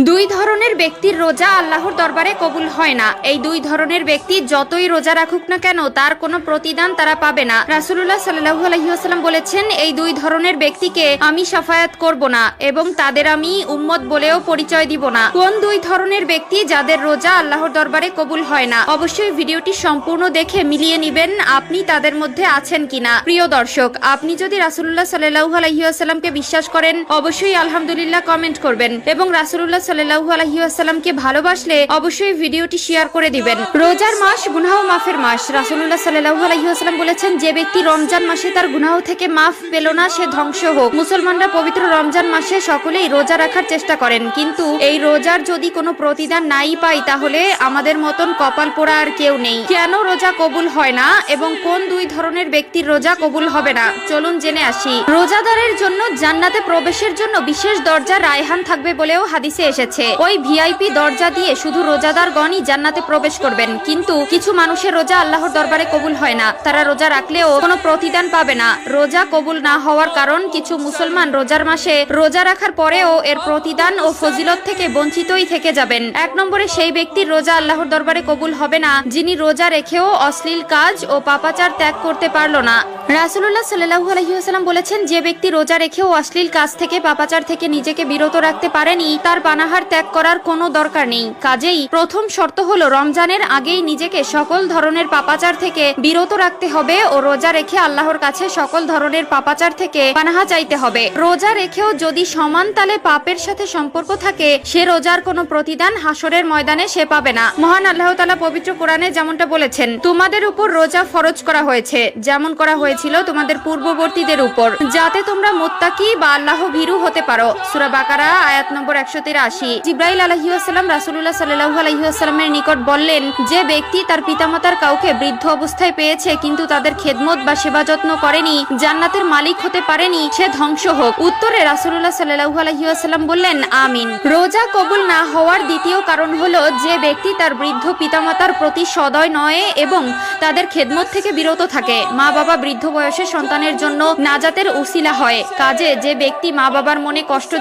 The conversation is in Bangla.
দুই ধরনের ব্যক্তির রোজা আল্লাহর দরবারে কবুল হয় না। এই দুই ধরনের ব্যক্তি যতই রোজা রাখুক না কেন তার কোনো প্রতিদান তারা পাবে না। রাসূলুল্লাহ সাল্লাল্লাহু আলাইহি ওয়াসাল্লাম বলেছেন, এই দুই ধরনের ব্যক্তিকে আমি শাফায়াত করব না এবং তাদের আমি উম্মত বলেও পরিচয় দিব না। কোন দুই ধরনের ব্যক্তি যাদের রোজা আল্লাহর দরবারে কবুল হয় না? অবশ্যই ভিডিওটি সম্পূর্ণ দেখে মিলিয়ে নিবেন আপনি তাদের মধ্যে আছেন কিনা। প্রিয় দর্শক, আপনি যদি রাসূলুল্লাহ সাল্লাল্লাহু আলাইহি ওয়াসাল্লামকে বিশ্বাস করেন অবশ্যই আলহামদুলিল্লাহ কমেন্ট করবেন এবং রাসূলুল্লাহ সাল্লাল্লাহু আলাইহি ওয়াসাল্লামকে ভালোবাসলে অবশ্যই ভিডিওটি শেয়ার করে দিবেন। রোজার মাস গুনাহ মাফের মাস। রাসূলুল্লাহ সাল্লাল্লাহু আলাইহি ওয়াসাল্লাম বলেছেন, যে ব্যক্তি রমজান মাসে তার গুনাহ থেকে মাফ পেল না সে ধ্বংস হোক। মুসলমানরা পবিত্র রমজান মাসে সকলেই রোজা রাখার চেষ্টা করেন, কিন্তু এই রোজার যদি কোনো প্রতিদান নাই পাই তাহলে আমাদের মতন কপাল পোড়া আর কেউ নেই। কেন রোজা কবুল হয় না এবং কোন দুই ধরনের ব্যক্তির রোজা কবুল হবে না চলুন জেনে আসি। রোজাদারের জন্য জান্নাতে প্রবেশের জন্য বিশেষ দরজা রায়হান থাকবে বলেও হাদিসে এসেছে। ওই ভিআইপি দরজা দিয়ে শুধু রোজাদারগণই জান্নাতে প্রবেশ করবেন, কিন্তু কিছু মানুষের রোজা আল্লাহর দরবারে কবুল হয় না। তারা রোজা রাখলেও কোনো প্রতিদান পাবে না। রোজা কবুল না হওয়ার কারণ, কিছু মুসলমান রোজার মাসে রোজা রাখার পরেও এর প্রতিদান ও ফজিলত থেকে বঞ্চিতই থেকে যাবেন। এক নম্বরে সেই ব্যক্তির রোজা আল্লাহর দরবারে কবুল হবে না যিনি রোজা রেখেও অশ্লীল কাজ ও পাপাচার ত্যাগ করতে পারলো না। রাসূলুল্লাহ সাল্লাল্লাহু আলাইহি ওয়াসাল্লাম বলেছেন, যে ব্যক্তি রোজা রেখেও অশ্লীল কাজ থেকে পাপাচার থেকে নিজেকে বিরত রাখতে পারেনি তার পানাহার ত্যাগ করার কোনো দরকার নেই। কাজেই প্রথম শর্ত হলো রমজানের আগেই নিজেকে সকল ধরনের পাপাচার থেকে বিরত রাখতে হবে ও রোজা রেখে আল্লাহর কাছে সকল ধরনের পাপাচার থেকে পানাহা চাইতে হবে। রোজা রেখেও যদি সমান তালে পাপের সাথে সম্পর্ক থাকে সে রোজার কোনো প্রতিদান হাসরের ময়দানে সে পাবে না। মহান আল্লাহ তাআলা পবিত্র কোরআনে যেমনটা বলেছেন, তোমাদের উপর রোজা ফরজ করা হয়েছে যেমন করা হয়েছিল তোমাদের পূর্ববর্তীদের উপর, যাতে তোমরা মুত্তাকি বা আল্লাহ ভীরু হতে পারো। সূরা বাকারা আয়াত নম্বর 183। জিবরাইল আলাইহিস সালাম রাসূলুল্লাহ সাল্লাল্লাহু আলাইহি ওয়াসাল্লামের নিকট বললেন, যে ব্যক্তি তার পিতামাতার কাউকে বৃদ্ধ অবস্থায় পেয়েছে কিন্তু তাদের খেদমত বা সেবা যত্ন করেনি, জান্নাতের মালিক হতে পারেনি, সে ধ্বংস হোক। উত্তরে রাসূলুল্লাহ সাল্লাল্লাহু আলাইহি ওয়াসাল্লাম বললেন, আমিন। রোজা কবুল না হওয়ার দ্বিতীয় কারণ হলো, যে ব্যক্তি তার বৃদ্ধ পিতামাতার প্রতি সদয় নয় এবং তাদের খেদমত থেকে বিরত থাকে। মা বাবা বৃদ্ধ বয়সে সন্তানের জন্য নাজাতের উসিলা হয়। কাজে যে ব্যক্তি মা বাবার মনে কষ্ট